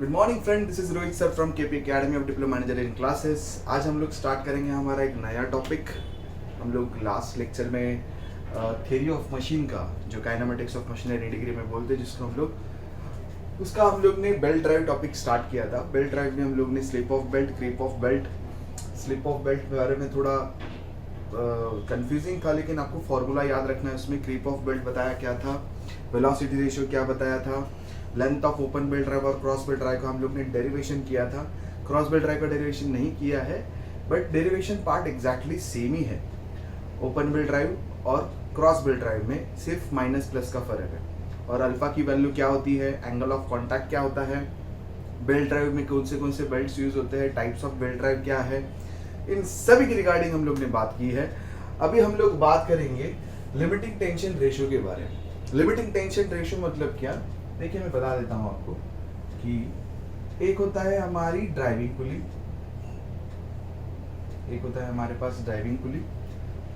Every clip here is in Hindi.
Good morning friend, this is Rohit sir from KP academy of diploma manager in classes. आज हम लोग स्टार्ट करेंगे हमारा एक नया टॉपिक। हम लोग लास्ट लेक्चर में थ्योरी ऑफ मशीन का, जो काइनेमेटिक्स ऑफ मशीनरी डिग्री में बोलते हैं, जिसको हम लोग ने बेल्ट ड्राइव टॉपिक स्टार्ट किया था। बेल्ट ड्राइव में हम लोग ने slip of belt, creep of belt, slip of belt के बारे में थोड़ा कंफ्यूजिंग था, लेकिन आपको फॉर्मूला याद रखना है। उसमें क्रीप ऑफ बेल्ट बताया क्या था, वेलोसिटी रेशियो क्या बताया था, length of open belt drive और क्रॉस बेल्ट ड्राइव का हम लोग ने डेरिवेशन किया था। क्रॉस बेल्ट ड्राइव का डेरिवेशन नहीं किया है, but derivation part exactly same ही है। ओपन बेल्ट ड्राइव और क्रॉस बेल्ट ड्राइव में सिर्फ माइनस प्लस का फर्क है। और अल्फा की वैल्यू क्या होती है, एंगल ऑफ कॉन्टैक्ट क्या होता है, बेल्ट ड्राइव में कौन से बेल्ट्स यूज होते हैं, टाइप्स ऑफ बेल्ट ड्राइव क्या है, इन सभी की रिगार्डिंग हम लोग ने बात की है। अभी हम लोग बात करेंगे लिमिटिंग टेंशन रेशियो के बारे में। लिमिटिंग टेंशन रेशियो मतलब क्या, देखिए मैं बता देता हूं आपको कि एक होता है हमारी ड्राइविंग पुली, एक होता है हमारे पास ड्राइविंग पुली,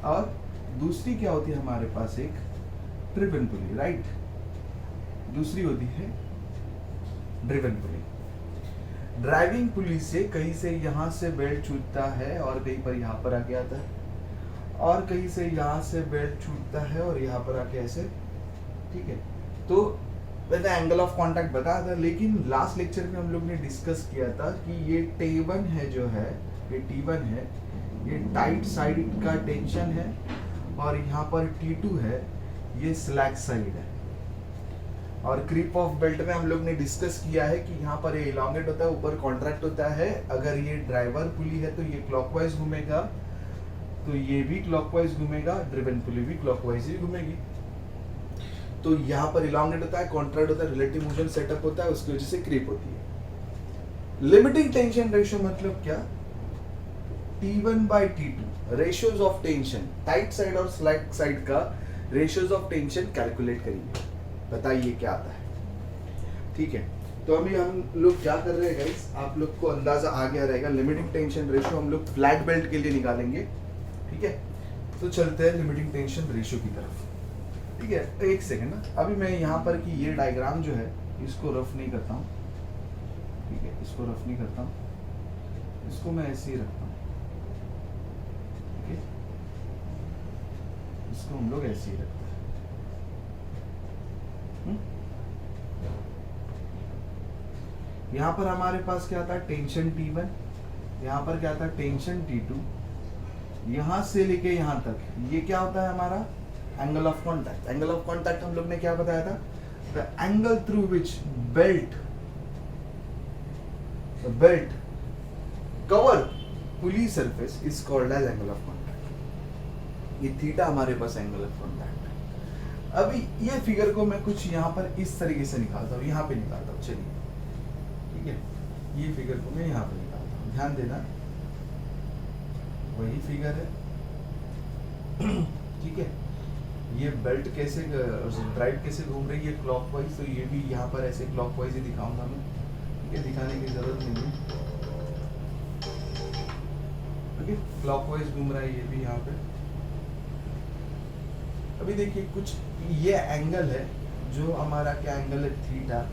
और दूसरी क्या होती है हमारे पास, एक ड्रिवन पुली, राइट। दूसरी होती है ड्रिवन पुली। ड्राइविंग पुली से कहीं से यहाँ से बेल्ट छूटता है और कहीं पर यहाँ पर आके आता है, और कहीं से यहाँ से बेल्ट छूटता है और यहाँ पर आके ऐसे, ठीक है। तो मैंने एंगल ऑफ कांटेक्ट बताया था, लेकिन लास्ट लेक्चर में हम लोग ने डिस्कस किया था कि ये T1 है, जो है ये T1 है, ये टाइट साइड का टेंशन है, और यहाँ पर T2 है, ये स्लैक साइड है। और क्रीप ऑफ बेल्ट में हम लोग ने डिस्कस किया है कि यहाँ पर ये इलांगेट होता है, ऊपर कॉन्ट्रैक्ट होता है। अगर ये ड्राइवर पुली है तो ये क्लॉकवाइज घूमेगा, तो ये भी क्लॉकवाइज घूमेगा, ड्रिवन पुली भी क्लॉकवाइज ही घूमेगी। तो यहाँ पर इलांगेट होता है, कॉन्ट्रैक्ट होता है, रिलेटिव मोशन सेटअप होता है, उसकी वजह से क्रीप होती है। लिमिटिंग टेंशन रेशियो मतलब क्या, T1/T2 ratios of tension, tight side और स्लैक साइड का रेशियोज ऑफ टेंशन कैलकुलेट करिए, बताइए क्या आता है, ठीक है। तो अभी हम लोग क्या कर रहे हैं गाइस, आप लोग को अंदाजा आ गया रहेगा। लिमिटिंग टेंशन रेशियो हम लोग फ्लैट बेल्ट के लिए निकालेंगे, ठीक है। तो चलते हैं लिमिटिंग टेंशन रेशियो की तरफ, ठीक है। एक सेकंड ना, अभी मैं यहाँ पर कि ये डायग्राम जो है इसको रफ नहीं करता हूँ, ठीक है, इसको रफ नहीं करता हूँ, इसको मैं ऐसे ही रखता हूँ, ठीक है। इसको हम लोग ऐसे ही रखते हैं। यहाँ पर हमारे पास क्या था, टेंशन T1, यहाँ पर क्या था, टेंशन T2, यहाँ से लेके यहाँ तक ये क्या होता है हमारा, angle of contact. Angle of contact हम लोग ने क्या बताया था, the angle through which belt cover pulley surface is called as angle of contact. ये थीटा हमारे पास एंगल ऑफ कॉन्टैक्ट है। अभी ये फिगर को मैं कुछ यहाँ पर इस तरीके से निकालता हूँ, यहाँ पे निकालता हूँ, चलिए, ठीक है। ये फिगर को मैं यहाँ पे निकालता हूँ, ध्यान देना, वही फिगर है, ठीक है। ये बेल्ट कैसे ड्राइव कैसे घूम रही है, क्लॉकवाइज, तो ये भी यहाँ पर ऐसे क्लॉकवाइज ही दिखाऊंगा मैं, ठीक है, दिखाने की जरूरत नहीं है, ठीक है। क्लॉकवाइज घूम रहा है ये भी यहाँ पे। अभी देखिए कुछ ये एंगल है, जो हमारा क्या एंगल है, थीटा।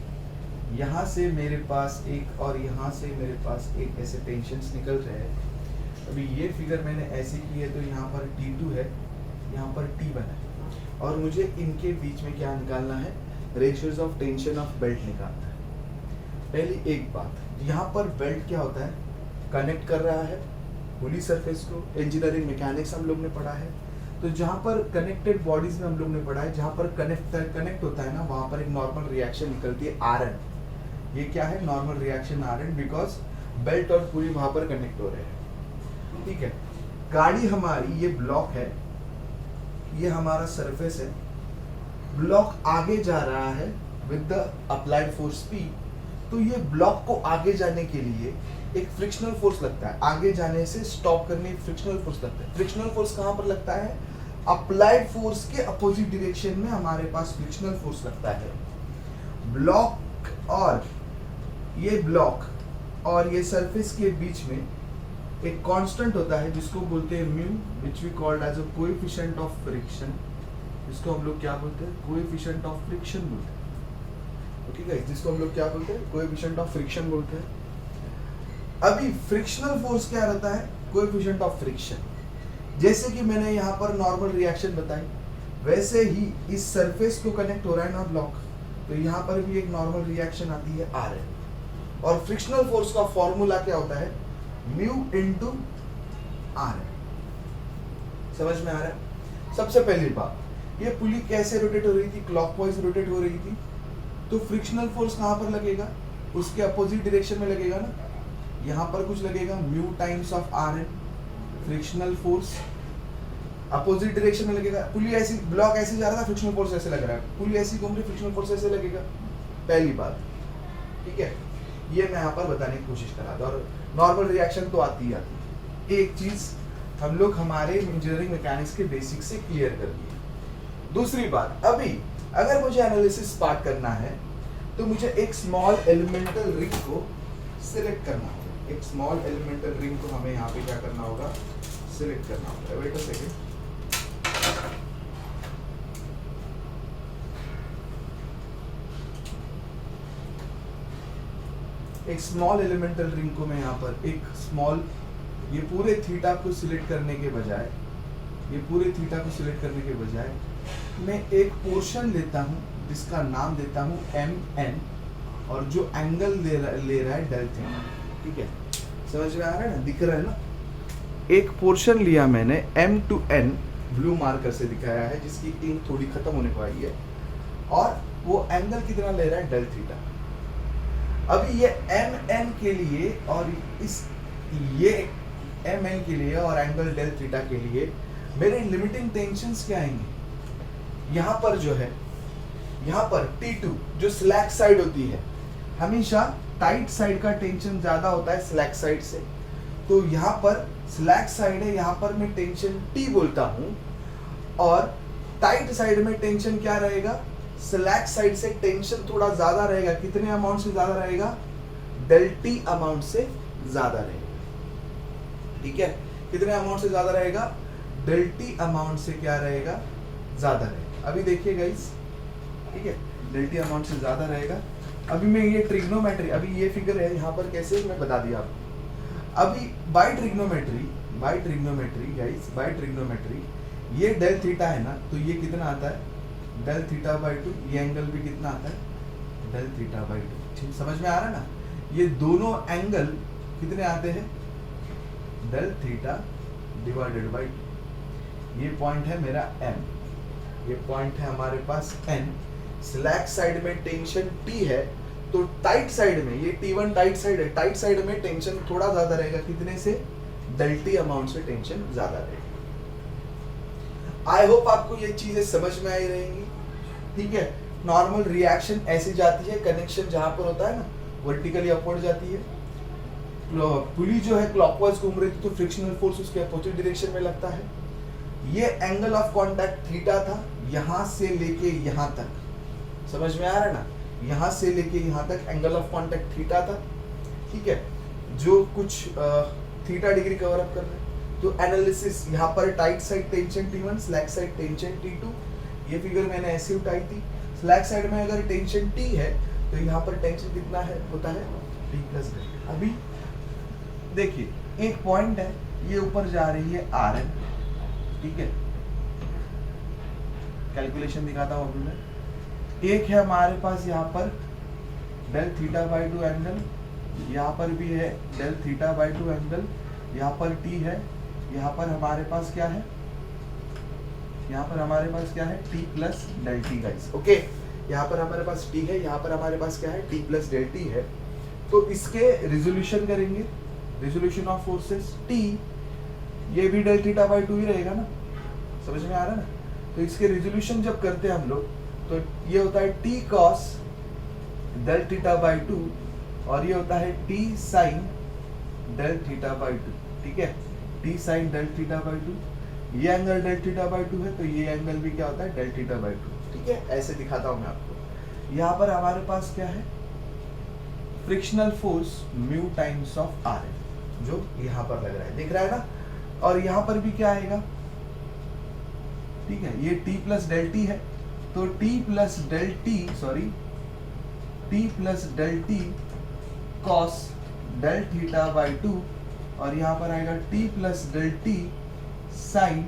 यहाँ से मेरे पास एक और यहाँ से मेरे पास एक ऐसे टेंशन्स निकल रहे हैं। अभी ये फिगर मैंने ऐसे की है, तो यहाँ पर T2 है, यहाँ पर T1 है, और मुझे इनके बीच में क्या निकालना है, ratios of tension of belt निकालना है। पहली एक बात, यहाँ पर बेल्ट क्या होता है, कनेक्ट कर रहा है पुली सरफेस को। इंजीनियरिंग मैकेनिक्स हम लोग ने पढ़ा है, तो जहाँ पर कनेक्टेड बॉडीज में हम लोग ने पढ़ा है, जहाँ पर कनेक्ट होता है ना, वहाँ पर एक नॉर्मल रिएक्शन निकलती है Rn। ये क्या है, normal reaction Rn, because belt और पुली वहाँ पर कनेक्ट हो रहे हैं, ठीक है। गाड़ी हमारी ये ब्लॉक है, ये हमारा सरफेस है, ब्लॉक आगे जा रहा है with the applied force P। तो ये ब्लॉक को आगे जाने के लिए एक फ्रिक्शनल फोर्स लगता है, आगे जाने से स्टॉप करने फ्रिक्शनल फोर्स लगता है। फ्रिक्शनल फोर्स कहाँ पर लगता है, अप्लाइड फोर्स के अपोजिट डायरेक्शन में हमारे पास फ्रिक्शनल फोर्स लगता है। ब्लॉक और ये सरफेस के बीच में एक कांस्टेंट होता है, जिसको बोलते हैं mu, which we called as a coefficient of friction. इसको हम लोग क्या बोलते हैं, कोएफिशिएंट ऑफ फ्रिक्शन बोलते हैं। ओके गाइस, जिसको हम लोग क्या बोलते हैं, कोएफिशिएंट ऑफ फ्रिक्शन बोलते हैं। अभी फ्रिक्शनल फोर्स क्या रहता है, कोएफिशिएंट ऑफ फ्रिक्शन। जैसे कि मैंने यहाँ पर नॉर्मल रिएक्शन बताई, वैसे ही इस सरफेस को कनेक्ट हो रहा है ना ब्लॉक, तो यहाँ पर भी एक नॉर्मल रिएक्शन आती है आर है। और फ्रिक्शनल फोर्स का फॉर्मूला क्या होता है, म्यू इनटू आर है। समझ में आ रहा है? सबसे पहली बात, ये पुली कैसे रोटेट हो रही थी, क्लॉकवाइज रोटेट हो रही थी, तो फ्रिक्शनल फोर्स कहाँ पर लगेगा, उसके अपोजिट डायरेक्शन में लगेगा ना, यहाँ पर कुछ लगेगा म्यू टाइम्स ऑफ आर है। फ्रिक्शनल फोर्स अपोजिट डायरेक्शन में लगेगा, पुली ऐसी, ब्लॉक ऐसे जा रहा था, फ्रिक्शनल फोर्स ऐसे लग रहा है, पुली ऐसी घूम रही, फ्रिक्शनल फोर्स ऐसे लगेगा। पहली बात, ठीक है, ये मैं यहाँ पर बताने की कोशिश कर रहा था। और नॉर्मल रिएक्शन तो आती ही आती है। एक चीज हम लोग हमारे इंजीनियरिंग मैकेनिक्स के बेसिक से क्लियर कर दिए। दूसरी बात, अभी अगर मुझे एनालिसिस पार्ट करना है तो मुझे एक स्मॉल एलिमेंटल रिंग को सिलेक्ट करना होगा। एक स्मॉल एलिमेंटल रिंग को हमें यहाँ पे क्या करना होगा, सिलेक्ट करना होगा। वेट अ सेकंड, एक स्मॉल एलिमेंटल रिंग को मैं यहाँ पर एक स्मॉल, ये पूरे थीटा को सिलेक्ट करने के बजाय, ये पूरे थीटा को सिलेक्ट करने के बजाय मैं एक पोर्शन लेता हूँ जिसका नाम देता हूँ एम एन, और जो एंगल ले रहा है डेल थीटा। ठीक है, समझ में आ रहा है ना, दिख रहा है ना। एक पोर्शन लिया मैंने M to N, blue marker से दिखाया है, जिसकी इंक थोड़ी खत्म होने को आई है, और वो एंगल कितना ले रहा है, डेल थीटा। अभी ये एम एन के लिए और ये एम एन के लिए और एंगल डेल थीटा के लिए मेरे लिमिटिंग टेंशंस क्या आएंगे, यहाँ पर जो है, यहाँ पर T2 जो स्लैक साइड होती है, हमेशा टाइट साइड का टेंशन ज्यादा होता है स्लैक साइड से, तो यहाँ पर स्लैक साइड है, यहाँ पर मैं टेंशन T बोलता हूँ, और टाइट साइड में टेंशन क्या रहेगा, स्लैक साइड से टेंशन थोड़ा ज्यादा रहेगा। कितने अमाउंट से ज्यादा रहेगा, डेल T अमाउंट से ज्यादा रहेगा। ठीक है, कितने अमाउंट से ज्यादा रहेगा, डेल T अमाउंट से क्या रहेगा, ज्यादा रहेगा। अभी देखिए गाइस, ठीक है, डेल T अमाउंट से ज्यादा रहेगा। अभी मैं ये ट्रिग्नोमेट्री, अभी ये फिगर है यहाँ पर, कैसे मैं बता दिया आपको। अभी by trigonometry guys, by trigonometry ये डेल थीटा है ना, तो ये कितना आता है, डेल थीटा बाई 2। ये एंगल भी कितना आता है, डेल थीटा बाई 2। ठीक, समझ में आ रहा है ना। ये दोनों एंगल कितने आते हैं, डेल थीटा डिवाइडेड बाई 2। ये पॉइंट है मेरा M, ये पॉइंट है हमारे पास N। स्लैक साइड में टेंशन T है, तो टाइट साइड में, ये T1 टाइट साइड है, टाइट साइड में टेंशन थोड़ा ज्यादा रहेगा। कितने से, डेल T अमाउंट से टेंशन ज्यादा रहेगा। आई होप आपको ये चीजें समझ में आई रहेंगी। ठीक है, नॉर्मल रिएक्शन ऐसे जाती है, कनेक्शन जहां पर होता है ना, वर्टिकली अपवर्ड जाती है। पुली जो है क्लॉकवाइज घूम रही थी, तो फ्रिक्शनल फोर्स उसके अपोजिट डायरेक्शन में लगता है। ये एंगल ऑफ कांटेक्ट थीटा था, यहां से लेके यहां तक, समझ में आ रहा है ना, यहां से लेके यहां तक एंगल ऑफ कांटेक्ट थीटा था। ठीक है, जो कुछ थीटा डिग्री कवर अप कर रहे हैं। तो एनालिसिस, यहाँ पर tight side tension T1, slack side tension T2। ये फिगर मैंने ऐसे उठाई थी। स्लैक साइड में अगर टेंशन T है, तो यहाँ पर टेंशन कितना है, होता है T प्लस डेल्टा। अभी देखिए, एक पॉइंट है, ये ऊपर जा रही है Rn। ठीक है, कैलकुलेशन दिखाता हूँ अभी मैं। एक है हमारे पास यहाँ पर डेल थीटा बाई 2 एंगल, यहाँ पर भी है डेल थीटा बाई 2 एंगल, यहाँ पर T है, यहाँ पर हमारे पास क्या है, यहाँ पर हमारे पास क्या है, T plus del T guys. Okay, यहाँ पर हमारे पास T है, यहाँ पर हमारे पास क्या है, T प्लस डेल T है। तो इसके रिजोल्यूशन करेंगे, रिजोल्यूशन ऑफ फोर्सेस T, ये भी डेल थीटा बाई 2 ही रहेगा ना, समझ में आ रहा है ना। तो इसके रिजोल्यूशन जब करते हैं हम लोग, तो ये होता है T cos del theta by 2, और ये होता है T sine del theta by 2। ठीक है, T sine del theta by 2, ये एंगल डेल थीटा बाई 2 है, तो ये एंगल भी क्या होता है, डेल थीटा बाई 2। ठीक है, ऐसे दिखाता हूं मैं आपको। यहाँ पर हमारे पास क्या है, frictional force mu times of R है, जो यहाँ पर लग रहा है, दिख रहा है ना। और यहाँ पर भी क्या आएगा, ठीक है, ये T प्लस डेल T है, तो T plus del T, sorry, T plus del T cos del theta by 2 और यहाँ पर आएगा T plus del T sine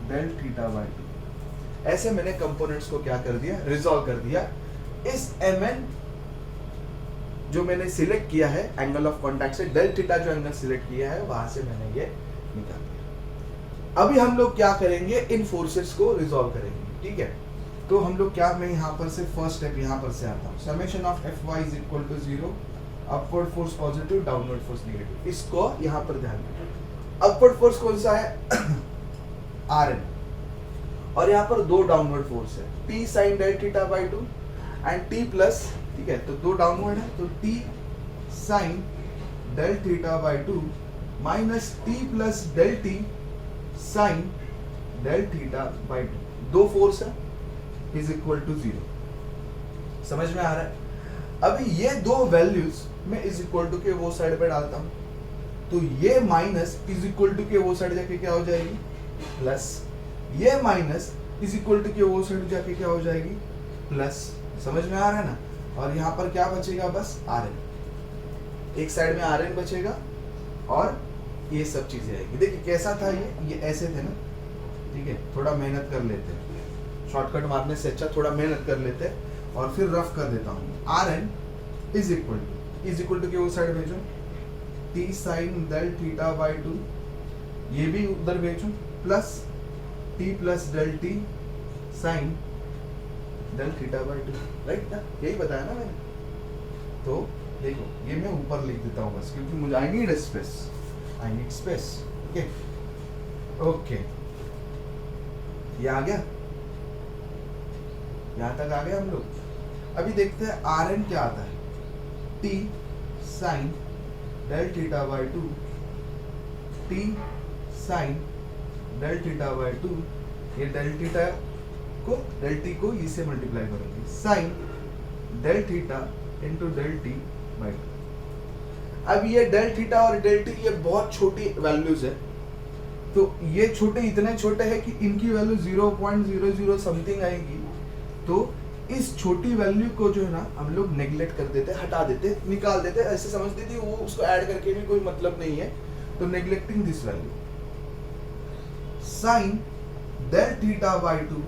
del theta by 2। ऐसे मैंने कंपोनेंट्स को क्या कर दिया, रिजॉल्व कर दिया। इस mn जो मैंने सिलेक्ट किया है एंगल ऑफ कांटेक्ट से, डेल थीटा जो एंगल सिलेक्ट किया है वहां से मैंने ये निकाल दिया। अभी हम लोग क्या करेंगे, इन फोर्सेस को रिजॉल्व करेंगे, ठीक है। तो हम लोग क्या, मैं यहाँ पर से फर्स्ट स्टेप यहाँ पर से आता हूँ, summation of F Y is equal to 0, upward force positive, downward force negative. इसको यहाँ पर ध्यान रखें। अपवर्ड फोर्स कौन सा है आर एन, और यहाँ पर दो डाउनवर्ड फोर्स है, T sine del theta by 2 and T plus, ठीक है, तो दो डाउनवर्ड है तो T sine del theta by 2 minus T plus del T sine del theta by 2, दो फोर्स है, इज इक्वल टू 0। समझ में आ रहा है? अभी ये दो वैल्यूज मैं इज इक्वल टू के वो साइड पे डालता हूं, तो ये माइनस इज इक्वल टू के वो साइड जाके क्या हो जाएगी प्लस, ये माइनस इज इक्वल टू के वो साइड जाके क्या हो जाएगी प्लस। समझ में आ रहा है ना? और यहाँ पर क्या बचेगा, बस आर एन, एक साइड में आर एन बचेगा और ये सब चीजें आएगी। देखिए कैसा था ये ऐसे थे ना, ठीक है, थोड़ा मेहनत कर लेते हैं, शॉर्टकट मारने से अच्छा थोड़ा मेहनत कर लेते हैं और फिर रफ कर देता हूँ। R N is equal to के वो साइड भेजो, T sine del theta by 2, ये भी उधर भेजो, plus T plus del T sine del theta by 2, right ना, यही बताया ना मैंने। तो देखो ये मैं ऊपर लिख देता हूँ बस, क्योंकि मुझे आई नीड स्पेस, ओके ये आ गया, यहाँ तक आ गए हम लोग। अभी देखते हैं आर एन क्या आता है, T sine del theta by 2, T sine del theta by 2, ये डेल थीटा को डेल टी को इससे मल्टीप्लाई करेंगे, sine del theta into del T by 2। अब ये डेल थीटा और डेल टी ये बहुत छोटी वैल्यूज है, तो ये छोटे इतने छोटे हैं कि इनकी वैल्यू 0.00 समथिंग आएगी। तो इस छोटी वैल्यू को जो है ना हम लोग नेग्लेक्ट कर देते, हटा देते, निकाल देते, ऐसे समझते थे वो उसको ऐड करके भी कोई मतलब नहीं है, तो neglecting this value, sine del theta by 2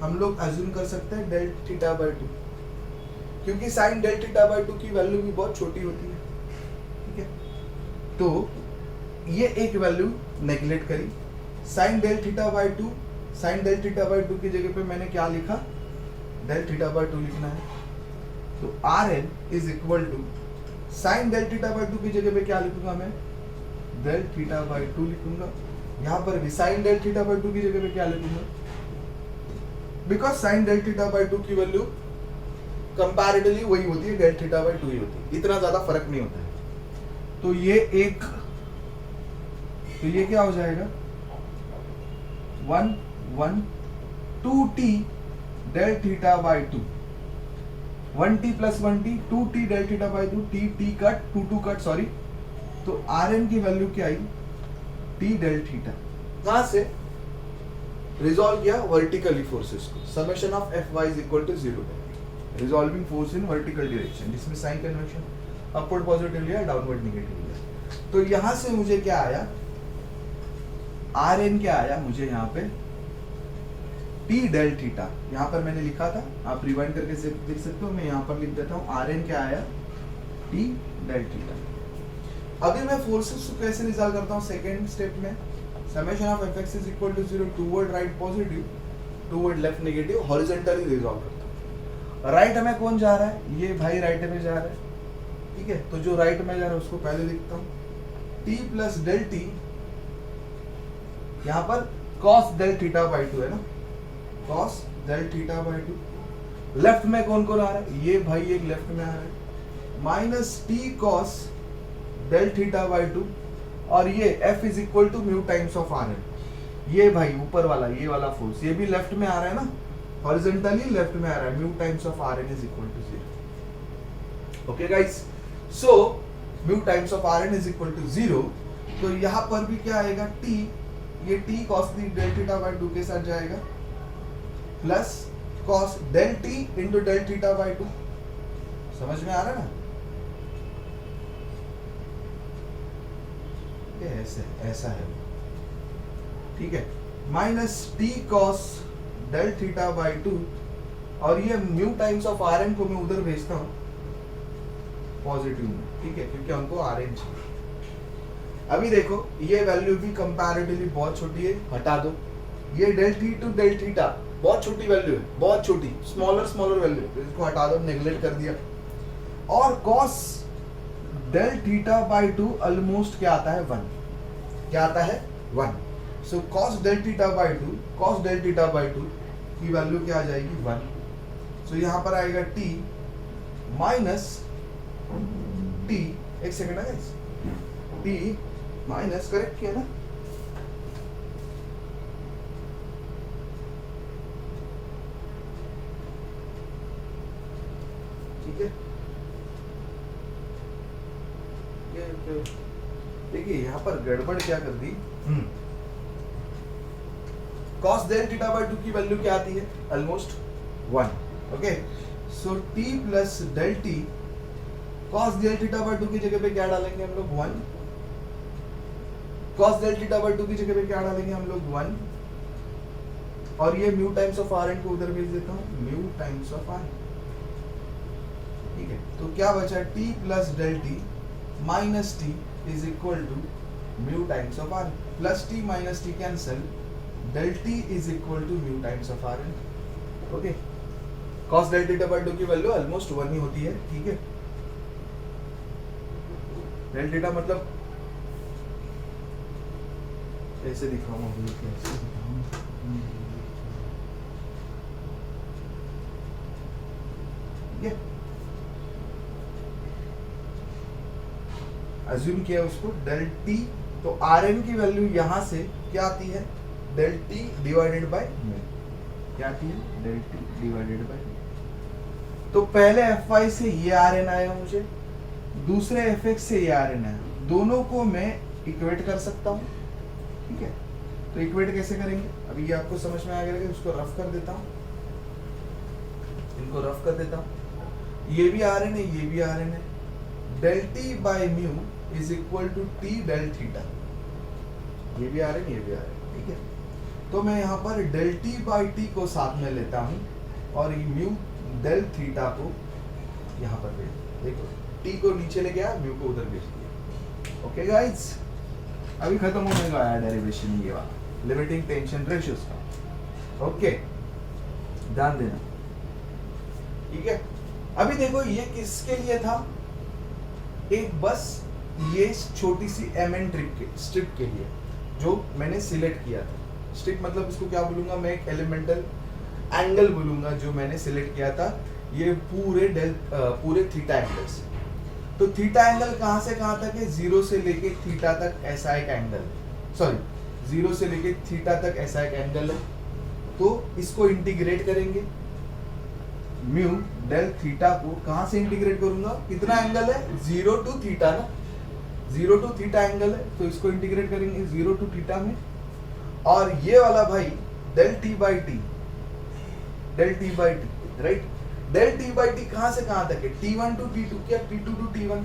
हम लोग अज्यूम कर सकते हैं डेल थीटा बाई 2, क्योंकि साइन डेल थीटा बाई 2 की वैल्यू भी बहुत छोटी होती है, ठीक है। तो ये एक वैल्यू नेग्लेक्ट करी, साइन डेल थीटा बाई 2, साइन डेल थीटा बाई 2 की जगह पे मैंने क्या लिखा, डेल थीटा बाई 2 लिखना है। तो R N is equal to sine del theta by 2 की जगह पे क्या लिखूंगा मैं, डेल थीटा बाई 2 लिखूंगा। यहाँ पर भी साइन डेल थीटा बाई 2 की जगह पे क्या लिखूंगा, because sine del theta by 2 की वैल्यू कंपैरेटिवली वही होती है, डेल थीटा बाई 2 ही होती है, इतना ज्यादा फर्क नहीं होता है। तो ये क्या हो जाएगा 2t del theta by 2, 1t plus 1t 2t del theta by 2, t cut 2 cut sorry. तो आर एन की वैल्यू क्या आई, t डेल थीटा। कहां से रिजॉल्व किया, वर्टिकली फोर्सेस को, summation of F Y is equal to 0, resolving force in vertical direction, जिसमें साइन कन्वेंशन अपवर्ड पॉजिटिव लिया, डाउनवर्ड नेगेटिव लिया। तो यहां से मुझे क्या आया, आर एन क्या आया मुझे यहाँ पे, टी डेल थीटा, यहाँ पर मैंने लिखा था, आप रिवाइंड करके देख सकते हो, मैं यहाँ पर लिख देता हूँ, आर एन क्या आया, टी डेल थीटा। अभी मैं फोर्सेस को कैसे रिजॉल्व करता हूँ, सेकेंड स्टेप में, summation of F X is equal to 0 toward right positive, toward left negative, horizontally resolve करता हूँ। राइट में कौन जा रहा है, ये भाई राइट में जा रहा है, ठीक है। तो जो राइट में जा रहा है उसको पहले लिखता हूँ, टी प्लस डेल टी, यहाँ पर cos डेल थीटा बाई 2 है ना, cos del theta by 2। Left में कौन कौन आ रहा है, ये भाई एक लेफ्ट में आ रहा है, minus T cos del theta by 2, और ये f is equal to mu times of R N, ये भाई ऊपर वाला ये वाला फोर्स, ये भी लेफ्ट में आ रहा है ना, हॉरिजॉन्टली लेफ्ट में आ रहा है, mu times of R N is equal to 0। Okay guys, so mu times of R N is equal to 0। तो यहाँ पर भी क्या आएगा, t, ये t cos del theta by 2 के साथ जाएगा, plus cos del t into del theta by 2, समझ में आ रहा है ना? ये ऐसा है, ठीक है। Minus T cos del theta by 2, और ये mu times of R N को मैं उधर भेजता हूँ पॉजिटिव में, ठीक है, क्योंकि हमको आर एन चाहिए। अभी देखो ये वैल्यू भी कंपैरेटिवली बहुत छोटी है, हटा दो। ये del T to del theta बहुत छोटी वैल्यू है, बहुत छोटी, स्मॉलर वैल्यू है, तो इसको हटा दो, नेग्लेक्ट कर दिया। और cos del theta by 2 almost क्या आता है 1, क्या आता है 1। So cos del theta by 2, cos del theta by 2 की वैल्यू क्या आ जाएगी 1। सो यहाँ पर आएगा t माइनस t, एक सेकेंड है t माइनस, करेक्ट किया ना, ठीक है। देखिए यहाँ पर गड़बड़ क्या कर दी, cos del थीटा बाई 2 की वैल्यू क्या आती है almost 1, okay. So t plus del T, cos del theta by 2 की जगह पे क्या डालेंगे हम लोग 1, cos del थीटा बाई 2 की जगह पे क्या डालेंगे हम लोग 1, और ये mu times of R N को उधर भेज देता हूँ, म्यू टाइम्स ऑफ आर, ठीक है। तो क्या बचा t plus del T minus T is equal to mu times of R, plus T minus T cancel, del T is equal to mu times of R N, okay. cos del theta by 2 की वैल्यू ऑलमोस्ट 1 ही होती है, ठीक है। डेल थीटा मतलब कैसे दिखाऊं, कैसे दिखाऊं, ये अज्यूम किया उसको डेल टी, तो आर एन की वैल्यू यहां से क्या आती है del T divided by mu, क्या आती है डेल टी डिवाइडेड बाय। तो पहले एफ वाई से ये आर एन आया मुझे, दूसरे एफ एक्स से ये आर एन आया, दोनों को मैं इक्वेट कर सकता हूँ, ठीक है। तो इक्वेट कैसे करेंगे, अभी ये आपको समझ में आ गया, उसको रफ कर देता हूँ, इनको रफ कर देता हूँ। ये भी आर एन है, ये भी आर एन है, del T by mu is equal to T del theta, ये भी आ रहा है, ये भी आ रहा है, ठीक है। तो मैं यहाँ पर डेल टी बाई टी को साथ में लेता हूँ और म्यू डेल थीटा को यहाँ पर भेज, देखो टी को नीचे ले गया, म्यू को उधर भेज दिया, ओके गाइस। अभी खत्म होने का है डेरिवेशन ये वाला लिमिटिंग टेंशन रेशियोज का, ओके, ध्यान देना, ठीक है। अभी देखो ये किसके लिए था, एक बस ये छोटी सी एमएन स्ट्रिप के लिए जो मैंने सिलेक्ट किया था। स्ट्रिप मतलब इसको क्या बोलूंगा मैं, एक एलिमेंटल एंगल बोलूंगा जो मैंने सिलेक्ट किया था, ये पूरे थीटा एंगल से। तो थीटा एंगल कहां से कहां तक है, 0 से लेके थीटा तक ऐसा एक एंगल, सॉरी 0 से लेके थीटा तक ऐसा एक एंगल है। तो इसको इंटीग्रेट करेंगे, म्यू डेल थीटा को कहां से इंटीग्रेट करूंगा, कितना एंगल है 0 टू थीटा ना, 0 टू थीटा एंगल है, तो इसको इंटीग्रेट करेंगे 0 टू थीटा में। और ये वाला भाई del T by T, del T by T, right, del T by T कहां से कहां तक है, T1 टू T2 क्या T2 टू T1,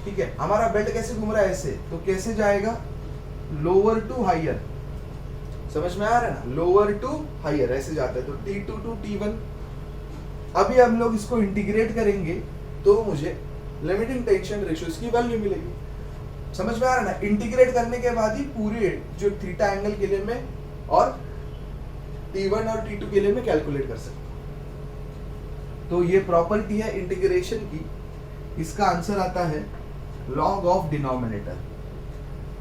ठीक है। हमारा बेल्ट कैसे घूम रहा है ऐसे, तो कैसे जाएगा लोअर टू हायर, समझ में आ रहा है ना, लोअर टू हायर ऐसे जाता है, तो T2 टू T1। अभी हम लोग इसको इंटीग्रेट करेंगे तो मुझे लिमिटिंग टेंशन रेशियोज की वैल्यू मिलेगी, समझ में आ रहा है ना। इंटीग्रेट करने के बाद ही पूरे जो थीटा एंगल के लिए मैं और T1 और T2 के लिए मैं कैलकुलेट कर सकता हूं। तो ये प्रॉपर्टी है इंटीग्रेशन की, इसका आंसर आता है लॉग ऑफ डिनोमिनेटर।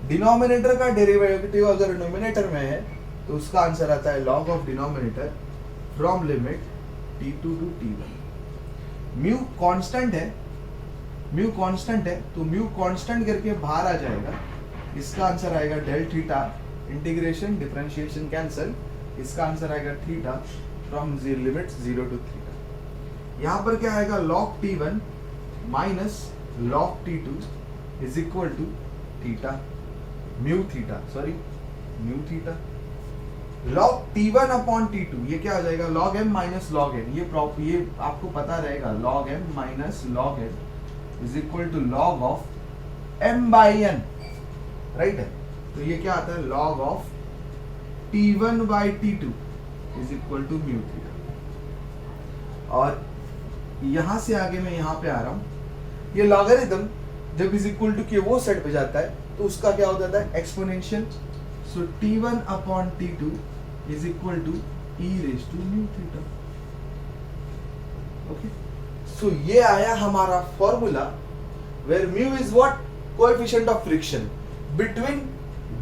डिनोमिनेटर का डेरिवेटिव अगर नोमिनेटर में है तो उसका आंसर आता है log of denominator from limit T2 to T1। Mu constant है, म्यू कांस्टेंट है, तो म्यू कांस्टेंट करके बाहर आ जाएगा, इसका आंसर आएगा del theta, integration differentiation cancel, इसका आंसर आएगा theta from limit 0 to theta. यहाँ पर क्या आएगा log T1 minus log T2 is equal to theta, mu theta, sorry mu theta, log T1 upon T2 ये क्या हो जाएगा, log m minus log n, ये आपको पता रहेगा, log m minus log n is equal to log of m by n, right है। तो ये क्या आता है, log of T1 by T2 is equal to mu theta. और यहां से आगे मैं यहां पे आ रहा हूं, ये लॉगरिथम जब इज इक्वल टू के वो सेट पे जाता है तो उसका क्या हो जाता है, exponential. So T1 upon T2 is equal to e raise to mu theta. Okay, so ये आया हमारा formula where mu is what, coefficient of friction between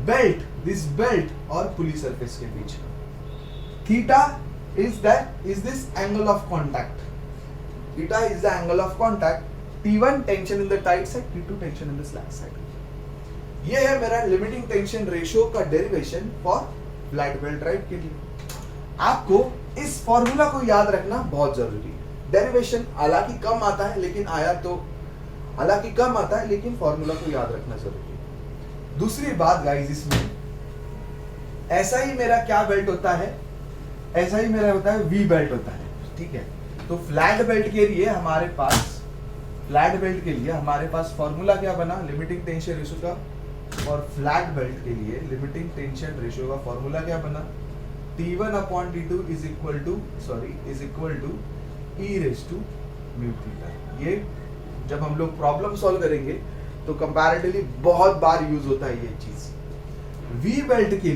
belt, this belt और पुली सरफेस के बीच। Theta is this angle of contact, theta is the angle of contact, T1 tension in the tight side, T2 tension in the slack side. ये है मेरा लिमिटिंग टेंशन रेशियो का derivation for flat belt drive के लिए। आपको इस फॉर्मूला को याद रखना बहुत जरूरी है। डेरिवेशन हालांकि कम आता है लेकिन फॉर्मूला को याद रखना जरूरी है। दूसरी बात गाइस, इसमें ऐसा ही मेरा क्या बेल्ट होता है, ऐसा ही मेरा होता है वी बेल्ट होता है, ठीक है। तो फ्लैट बेल्ट के लिए हमारे पास फॉर्मूला क्या बना, लिमिटिंग टेंशन रेशियो का। और फ्लैट बेल्ट के लिए लिमिटिंग टेंशन रेशियो का फॉर्मूला क्या बना, T1 upon T2 is equal to e raise to mu theta. ये जब हम लोग प्रॉब्लम सॉल्व करेंगे तो कंपैरेटिवली बहुत बार यूज होता है ये चीज। वी बेल्ट के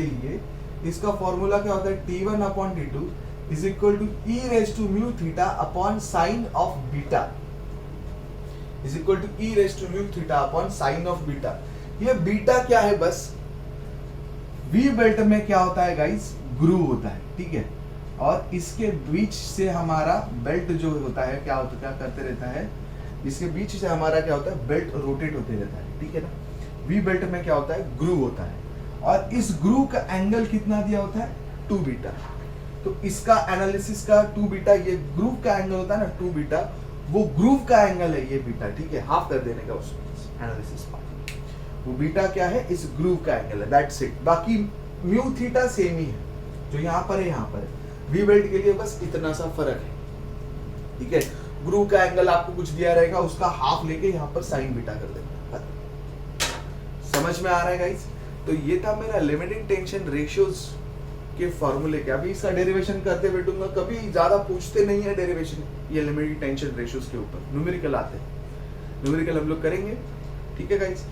लिए इसका फॉर्मूला क्या होता है, T1 upon T2 is equal to e raise to mu theta upon sine of beta, is equal to e raise to mu theta upon sine of beta. ये बीटा क्या है, बस वी बेल्ट में क्या होता है गाइस, ग्रूव होता है, ठीक है। और इसके बीच से हमारा बेल्ट जो होता है क्या करते रहता है, इसके बीच से हमारा क्या होता है, बेल्ट रोटेट होते रहता है, ठीक है ना। वी बेल्ट में क्या होता है, ग्रूव होता है, और इस ग्रूव का एंगल कितना दिया होता है, 2 बीटा। तो इसका एनालिसिस का 2 बीटा, ये ग्रूव का एंगल होता है ना 2 बीटा, वो ग्रूव का एंगल है ये बीटा, ठीक है। हाफ कर देने का उसमें एनालिसिस पार्ट, वो बीटा क्या है, इस ग्रूव का एंगल है, दैट्स इट। बाकी म्यू थीटा सेम ही है, जो यहाँ पर है यहाँ पर है। वी बेल्ट के लिए बस इतना सा फर्क है, ठीक है। ग्रूव का एंगल आपको कुछ दिया रहेगा, उसका हाफ लेके यहाँ पर साइन बीटा कर देना। समझ में आ रहा है गाइस। तो ये था मेरा लिमिटिंग टेंशन रेशियोज के फॉर्मूले के। अभी इसका डेरिवेशन करते बैठूंगा, कभी ज्यादा पूछते नहीं है डेरिवेशन ये लिमिटिंग टेंशन रेशियोज के ऊपर, न्यूमेरिकल आते हैं, न्यूमेरिकल हम लोग करेंगे, ठीक है गाइस।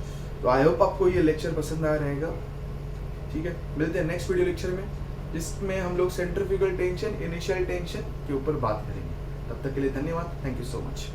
तो आई होप आपको ये लेक्चर पसंद आया रहेगा, ठीक है। मिलते हैं नेक्स्ट वीडियो लेक्चर में, जिसमें हम लोग सेंट्रीफ्यूगल टेंशन, इनिशियल टेंशन के ऊपर बात करेंगे। तब तक के लिए धन्यवाद, थैंक यू सो मच।